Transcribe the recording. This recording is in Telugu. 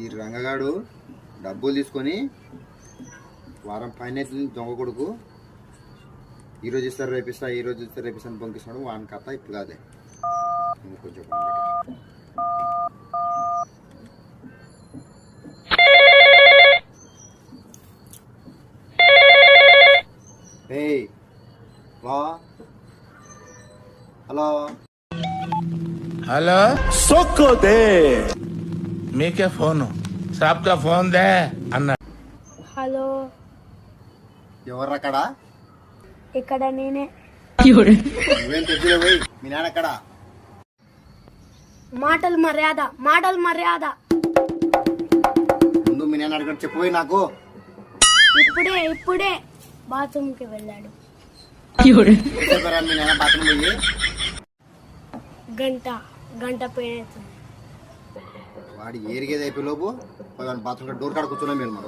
ఈ రంగగాడు డబ్బులు తీసుకొని వారం పైన దొంగ కొడుకు ఈరోజు ఇస్తారు రేపిస్తా ఈరోజు ఇస్తారు రేపిస్తా అని పంపిస్తున్నాడు. వాని కథ ఇప్పుడు కాదే కొంచెం హలో हेलो सोको दे మీకే ఫోన్ సాబ్కా ఫోన్ దే అన్న. హలో, ఎవరు అక్కడ? ఇక్కడ నేనే. నువ్వేం తెచ్చులే పోయి మీ నాన్న అక్కడ. మాటలు మర్యాద, మాటలు మర్యాద. ముందు మీ నాన్న అడగడం చెప్పబోయి నాకు. ఇప్పుడే బాత్రూమ్కి వెళ్ళాడు. మీ నాన్న బాత్రూమ్ పోయి గంట పోయినట్టు. వాడి ఏరిగేది అయిపోయి లోపు బాత్రూమ్ డోర్ కాడ కూర్చున్నాం మేము.